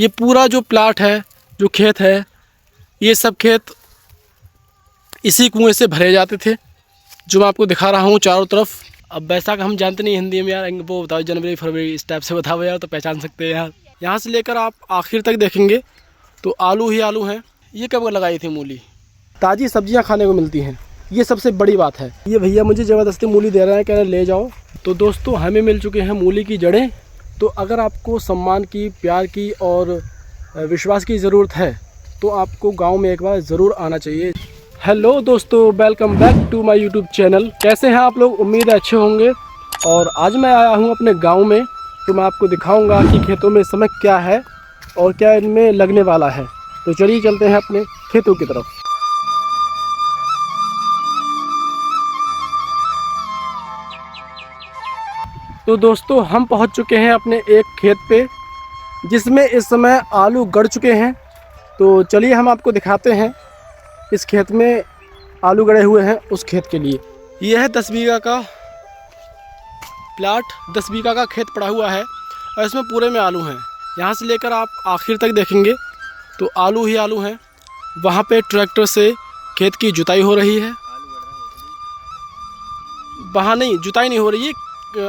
ये पूरा जो प्लाट है, जो खेत है, ये सब खेत इसी कुएं से भरे जाते थे, जो मैं आपको दिखा रहा हूँ चारों तरफ। अब बैसाख हम जानते नहीं हिंदी में यार, वो बताओ जनवरी फरवरी इस टाइप से बताओ यार, तो पहचान सकते हैं यार। यहाँ से लेकर आप आखिर तक देखेंगे तो आलू ही आलू हैं। ये कब लगाई थी मूली? ताज़ी सब्जियाँ खाने को मिलती हैं, ये सबसे बड़ी बात है। ये भैया मुझे ज़बरदस्ती मूली दे रहे हैं, कह रहे ले जाओ। तो दोस्तों हमें मिल चुके हैं मूली की जड़ें। तो अगर आपको सम्मान की, प्यार की और विश्वास की ज़रूरत है तो आपको गांव में एक बार ज़रूर आना चाहिए। हेलो दोस्तों, welcome back to my YouTube channel. कैसे हैं आप लोग? उम्मीद है अच्छे होंगे। और आज मैं आया हूं अपने गांव में, तो मैं आपको दिखाऊंगा कि खेतों में इस समय क्या है और क्या इनमें लगने वाला है। तो चलिए चलते हैं अपने खेतों की तरफ। तो दोस्तों हम पहुंच चुके हैं अपने एक खेत पे, जिसमें इस समय आलू गड़ चुके हैं। तो चलिए हम आपको दिखाते हैं इस खेत में आलू गड़े हुए हैं उस खेत के लिए। यह है 10 बीघा का प्लाट, 10 बीघा का खेत पड़ा हुआ है और इसमें पूरे में आलू हैं। यहाँ से लेकर आप आखिर तक देखेंगे तो आलू ही आलू हैं। वहाँ पे ट्रैक्टर से खेत की जुताई हो रही है। वहाँ नहीं, जुताई नहीं हो रही है,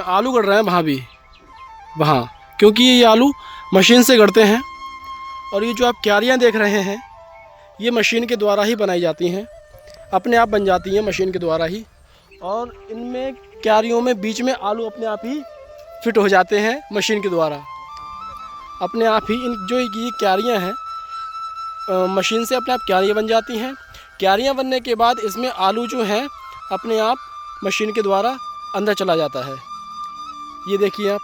आलू गड़ रहे हैं वहाँ भी, वहाँ, क्योंकि ये आलू मशीन से गड़ते हैं। और ये जो आप क्यारियाँ देख रहे हैं, ये मशीन के द्वारा ही बनाई जाती हैं, अपने आप बन जाती हैं मशीन के द्वारा ही। और इनमें क्यारियों में बीच में आलू अपने आप ही फिट हो जाते हैं मशीन के द्वारा, अपने आप ही। इन जो ये क्यारियाँ हैं मशीन से अपने आप क्यारियाँ बन जाती हैं। क्यारियाँ बनने के बाद इसमें आलू जो हैं अपने आप मशीन के द्वारा अंदर चला जाता है। ये देखिए आप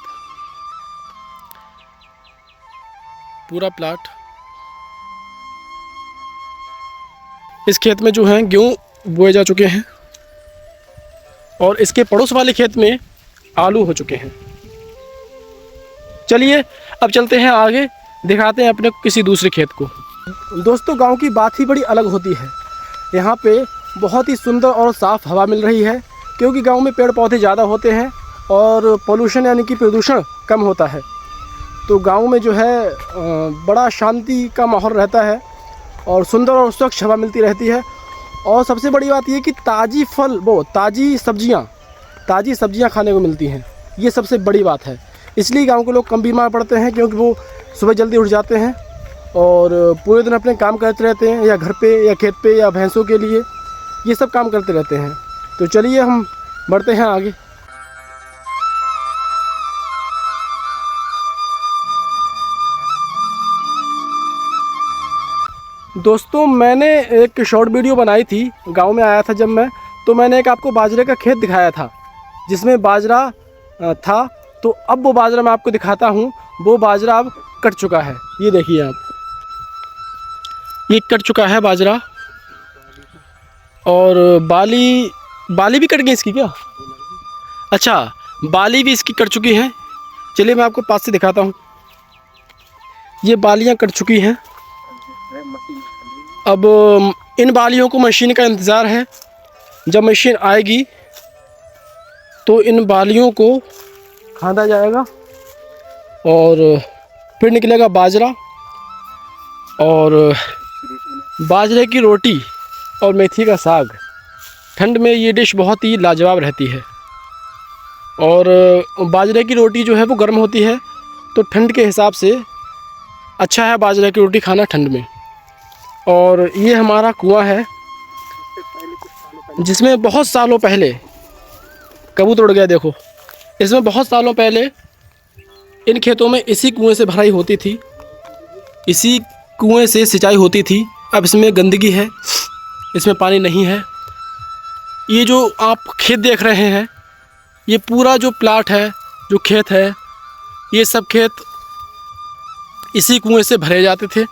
पूरा प्लाट। इस खेत में जो हैं गेहूँ बोए जा चुके हैं और इसके पड़ोस वाले खेत में आलू हो चुके हैं। चलिए अब चलते हैं आगे, दिखाते हैं अपने किसी दूसरे खेत को। दोस्तों गांव की बात ही बड़ी अलग होती है। यहाँ पे बहुत ही सुंदर और साफ़ हवा मिल रही है, क्योंकि गांव में पेड़ पौधे ज़्यादा होते हैं और पोल्यूशन यानी कि प्रदूषण कम होता है। तो गांव में जो है बड़ा शांति का माहौल रहता है और सुंदर और स्वच्छ हवा मिलती रहती है। और सबसे बड़ी बात यह कि ताज़ी ताज़ी सब्जियां खाने को मिलती हैं, ये सबसे बड़ी बात है। इसलिए गांव के लोग कम बीमार पड़ते हैं, क्योंकि वो सुबह जल्दी उठ जाते हैं और पूरे दिन अपने काम करते रहते हैं, या घर पे या खेत पे या भैंसों के लिए, ये सब काम करते रहते हैं। तो चलिए हम बढ़ते हैं आगे। दोस्तों मैंने एक शॉर्ट वीडियो बनाई थी, गांव में आया था जब मैं, तो मैंने एक आपको बाजरे का खेत दिखाया था जिसमें बाजरा था। तो अब वो बाजरा मैं आपको दिखाता हूँ। वो बाजरा अब कट चुका है, ये देखिए आप, ये कट चुका है बाजरा। और बाली भी कट गई इसकी क्या? अच्छा, बाली भी इसकी कट चुकी है। चलिए मैं आपको पास से दिखाता हूँ। ये बालियाँ कट चुकी हैं। अब इन बालियों को मशीन का इंतज़ार है। जब मशीन आएगी तो इन बालियों को खांदा जाएगा और फिर निकलेगा बाजरा। और बाजरे की रोटी और मेथी का साग, ठंड में ये डिश बहुत ही लाजवाब रहती है। और बाजरे की रोटी जो है वो गर्म होती है, तो ठंड के हिसाब से अच्छा है बाजरे की रोटी खाना ठंड में। और ये हमारा कुआं है, जिसमें बहुत सालों पहले कबूतर उड़ गया, देखो। इसमें बहुत सालों पहले इन खेतों में इसी कुएं से भराई होती थी, इसी कुएं से सिंचाई होती थी। अब इसमें गंदगी है, इसमें पानी नहीं है। ये जो आप खेत देख रहे हैं, ये पूरा जो प्लाट है, जो खेत है, ये सब खेत इसी कुएं से भरे जाते थे,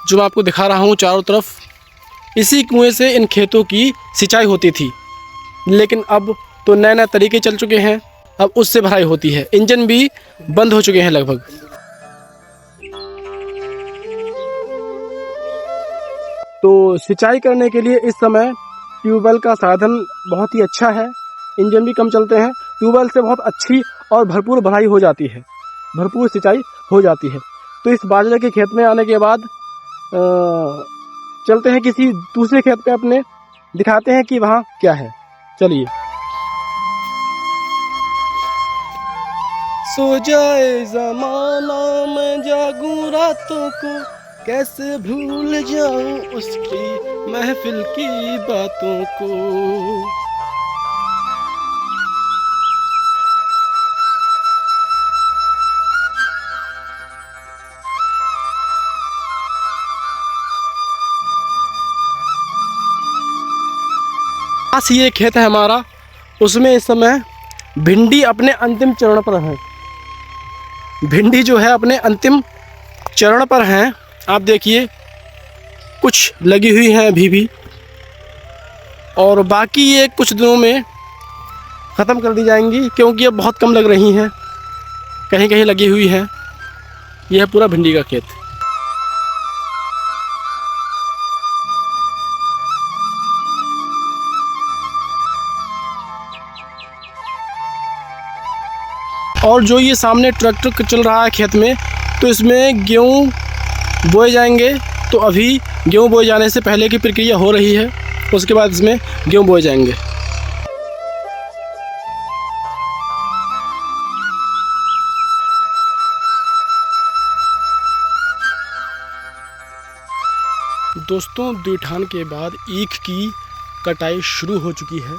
जो मैं आपको दिखा रहा हूँ चारों तरफ। इसी कुएं से इन खेतों की सिंचाई होती थी। लेकिन अब तो नए नए तरीके चल चुके हैं, अब उससे भराई होती है। इंजन भी बंद हो चुके हैं लगभग। तो सिंचाई करने के लिए इस समय ट्यूबवेल का साधन बहुत ही अच्छा है। इंजन भी कम चलते हैं, ट्यूबवेल से बहुत अच्छी और भरपूर भराई हो जाती है, भरपूर सिंचाई हो जाती है। तो इस बाजरे के खेत में आने के बाद चलते हैं किसी दूसरे खेत पे अपने, दिखाते हैं कि वहाँ क्या है। चलिए। सो जाए ज़माना मैं जागूं रातों को, कैसे भूल जाऊं उसकी महफिल की बातों को। पास ये खेत है हमारा, उसमें इस समय भिंडी अपने अंतिम चरण पर है। भिंडी जो है अपने अंतिम चरण पर हैं। आप देखिए कुछ लगी हुई हैं अभी भी, और बाकी ये कुछ दिनों में ख़त्म कर दी जाएंगी, क्योंकि अब बहुत कम लग रही हैं, कहीं कहीं लगी हुई हैं। यह है पूरा भिंडी का खेत। और जो ये सामने ट्रैक्टर चल रहा है खेत में, तो इसमें गेहूँ बोए जाएंगे। तो अभी गेहूँ बोए जाने से पहले की प्रक्रिया हो रही है, उसके बाद इसमें गेहूँ बोए जाएंगे। दोस्तों, दुईठान के बाद ईख की कटाई शुरू हो चुकी है।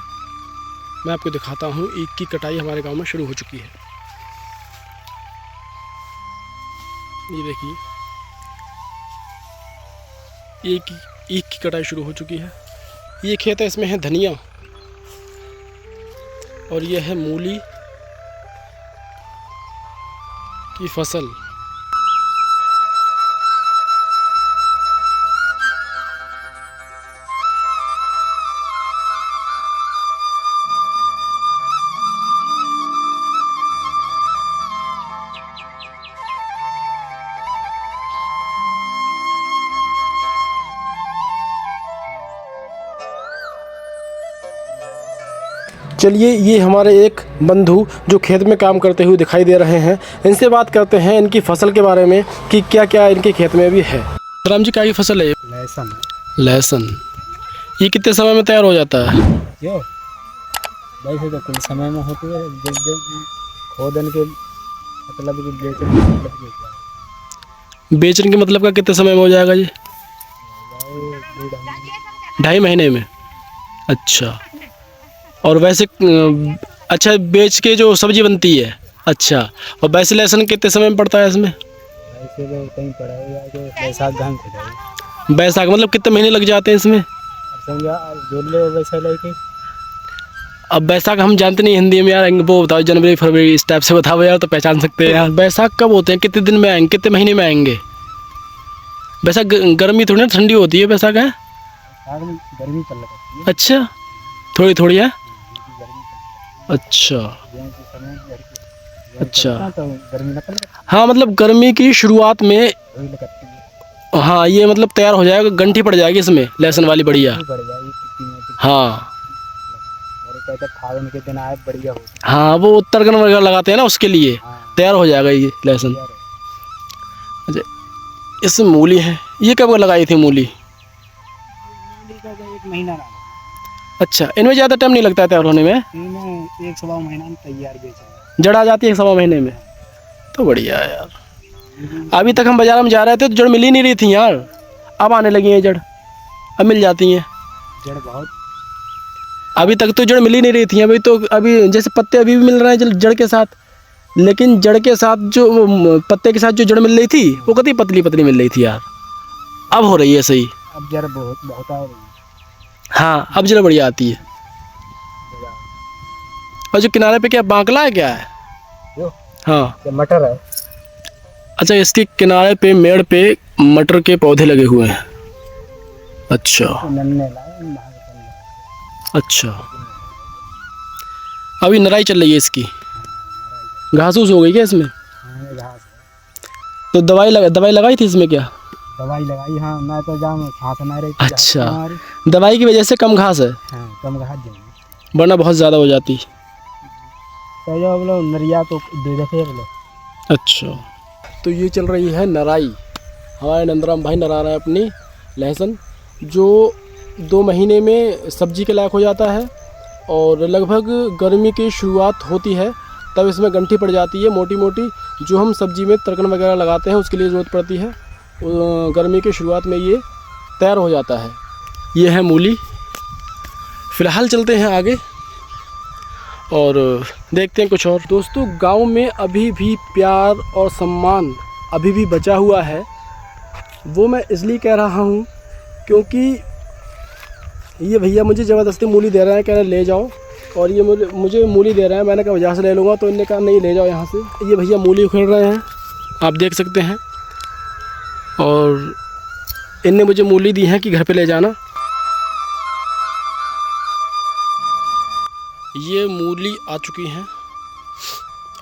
मैं आपको दिखाता हूँ, ईख की कटाई हमारे गांव में शुरू हो चुकी है। ये देखिए, ईख की कटाई शुरू हो चुकी है। ये खेत है, इसमें है धनिया और यह है मूली की फसल। चलिए, ये हमारे एक बंधु जो खेत में काम करते हुए दिखाई दे रहे हैं, इनसे बात करते हैं इनकी फसल के बारे में कि क्या क्या इनके खेत में भी है। राम जी, क्या की फसल है? लहसुन। लहसुन। ये कितने समय में तैयार हो जाता है? क्यों वैसे तो कुछ समय में होती है, जब खोदन के मतलब कि बेचने के मतलब का कितने समय में हो जाएगा जी? 2.5 महीने में। अच्छा। और वैसे अच्छा, बेच के जो सब्जी बनती है। अच्छा। और वैसे लहसुन कितने समय में पड़ता है इसमें? वैसे तो कहीं पड़ेगा कि बैसाख घाम खुदाई। बैसाख मतलब कितने महीने लग जाते हैं इसमें? समझा जोड़ ले वैसा लेके। अब बैसाख हम जानते नहीं हिंदी में यार, वो बताओ, जनवरी फरवरी इस टाइप से बताओ यार, तो पहचान सकते हैं यार। बैसाख कब होते हैं? कितने दिन में आएंगे? कितने महीने में आएंगे? बैसाख गर्मी थोड़ी ना, ठंडी होती है बैसाख है? गर्मी पर लगती है। अच्छा, थोड़ी थोड़ी है। अच्छा अच्छा। हाँ, मतलब गर्मी की शुरुआत में। हाँ, ये मतलब तैयार हो जाएगा, गंठी पड़ जाएगी इसमें लहसुन वाली, बढ़िया। हाँ हाँ, वो उत्तरगन वगैरह लगाते हैं ना, उसके लिए तैयार हो जाएगा ये लहसुन। अच्छा, इसमें मूली है, ये कब लगाई थी मूली? 1 महीना। अच्छा, इनमें ज़्यादा टाइम नहीं लगता है तैयार होने में? 1 महीना में तैयार बेचा। जड़ आ जाती है 1 महीने में, तो बढ़िया है यार। अभी तक हम बाजार में जा रहे थे तो जड़ मिल ही नहीं रही थी यार, अब आने लगी हैं जड़, अब मिल जाती हैं जड़ बहुत। अभी तक तो जड़ मिल ही नहीं रही थी, अभी तो अभी जैसे पत्ते अभी भी मिल रहे हैं जड़ के साथ, लेकिन जड़ के साथ जो पत्ते के साथ जो जड़ मिल रही थी वो कतई पतली पतली मिल रही थी यार। अब हो रही है सही, अब जड़ बहुत आ रही है। हाँ, अब जड़ बढ़िया आती है। और जो किनारे पे क्या बांकला है, क्या है? हाँ, मटर है। अच्छा, इसके किनारे पे मेड़ पे मटर के पौधे लगे हुए हैं। अच्छा अच्छा। अभी नराई चल रही है इसकी, घास फूस हो गई क्या इसमें? तो दवाई लगाई थी इसमें क्या? दवाई लगाई, हाँ, मैं तो जाऊँ घास ना रही। अच्छा, दवाई की वजह से कम घास है? हाँ, कम घास, वरना बहुत ज़्यादा हो जाती। तो जो बोलो नरिया तो दे देते बोलो। अच्छा, तो ये चल रही है नराई। हमारे नंदराम भाई नरा रहे हैं अपनी लहसुन, जो 2 महीने में सब्जी के लायक हो जाता है और लगभग गर्मी की शुरुआत होती है तब इसमें गंठी पड़ जाती है मोटी मोटी, जो हम सब्जी में तड़कन वगैरह लगाते हैं उसके लिए ज़रूरत पड़ती है। गर्मी की शुरुआत में ये तैयार हो जाता है। ये है मूली। फ़िलहाल चलते हैं आगे और देखते हैं कुछ और। दोस्तों, गांव में अभी भी प्यार और सम्मान अभी भी बचा हुआ है। वो मैं इसलिए कह रहा हूँ क्योंकि ये भैया मुझे ज़बरदस्ती मूली दे रहे हैं, कह रहे हैं ले जाओ, और ये मुझे मूली दे रहे हैं। मैंने कहा वजह से ले लूँगा, तो इन्होंने कहा नहीं ले जाओ यहाँ से। ये भैया मूली उखेड़ रहे हैं, आप देख सकते हैं, और इनने मुझे मूली दी है कि घर पे ले जाना। ये मूली आ चुकी हैं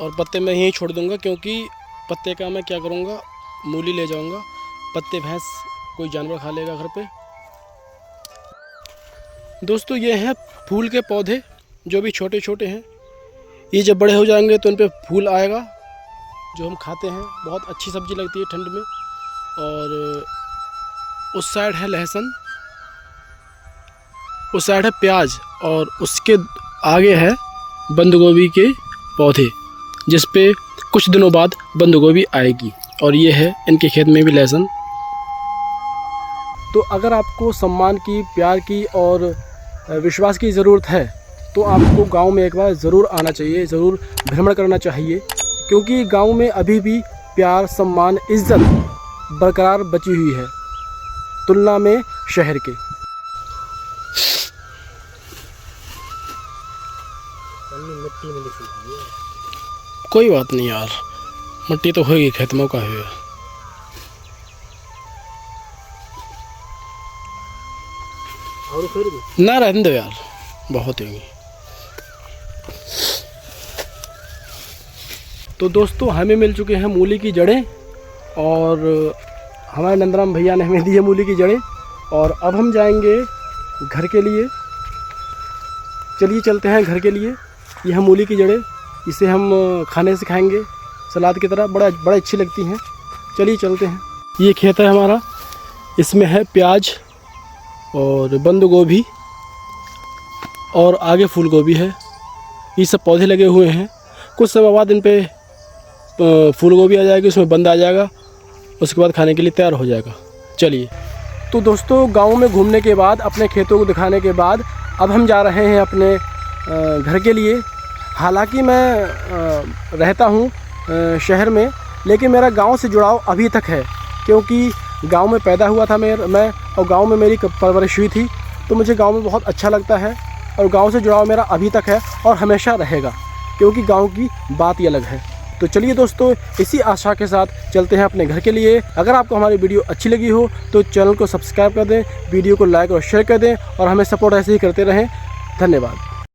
और पत्ते मैं यहीं छोड़ दूँगा, क्योंकि पत्ते का मैं क्या करूँगा, मूली ले जाऊँगा, पत्ते भैंस कोई जानवर खा लेगा घर पे। दोस्तों, ये हैं फूल के पौधे जो भी छोटे छोटे हैं। ये जब बड़े हो जाएंगे तो इन पे फूल आएगा जो हम खाते हैं। बहुत अच्छी सब्ज़ी लगती है ठंड में। और उस साइड है लहसुन, उस साइड है प्याज, और उसके आगे है बंद गोभी के पौधे, जिस पे कुछ दिनों बाद बंद गोभी आएगी। और ये है इनके खेत में भी लहसुन। तो अगर आपको सम्मान की, प्यार की और विश्वास की ज़रूरत है तो आपको गांव में एक बार ज़रूर आना चाहिए, ज़रूर भ्रमण करना चाहिए, क्योंकि गांव में अभी भी प्यार, सम्मान, इज़्ज़त बरकरार बची हुई है तुलना में शहर के। मिट्टी में लिखी हुई है। कोई बात नहीं यार, मिट्टी तो होगी, खेत में का है। और फिर भी ना रहने दो यार, बहुत होंगी। तो दोस्तों, हमें मिल चुके हैं मूली की जड़ें, और हमारे नंदराम भैया ने हमें दी है मूली की जड़ें। और अब हम जाएंगे घर के लिए। चलिए चलते हैं घर के लिए। ये है मूली की जड़ें, इसे हम खाने से खाएंगे सलाद की तरह, बड़ा अच्छी लगती हैं। चलिए चलते हैं। ये खेत है हमारा, इसमें है प्याज और बंद गोभी, और आगे फूल गोभी है। ये सब पौधे लगे हुए हैं। कुछ समय बाद इन पे फूल गोभी आ जाएगी, उसमें बंद आ जाएगा, उसके बाद खाने के लिए तैयार हो जाएगा। चलिए। तो दोस्तों, गांव में घूमने के बाद, अपने खेतों को दिखाने के बाद, अब हम जा रहे हैं अपने घर के लिए। हालांकि मैं रहता हूँ शहर में, लेकिन मेरा गांव से जुड़ाव अभी तक है, क्योंकि गांव में पैदा हुआ था मैं, और गांव में मेरी परवरिश हुई थी। तो मुझे गांव में बहुत अच्छा लगता है, और गांव से जुड़ाव मेरा अभी तक है और हमेशा रहेगा, क्योंकि गांव की बात ही अलग है। तो चलिए दोस्तों, इसी आशा के साथ चलते हैं अपने घर के लिए। अगर आपको हमारी वीडियो अच्छी लगी हो तो चैनल को सब्सक्राइब कर दें, वीडियो को लाइक और शेयर कर दें, और हमें सपोर्ट ऐसे ही करते रहें। धन्यवाद।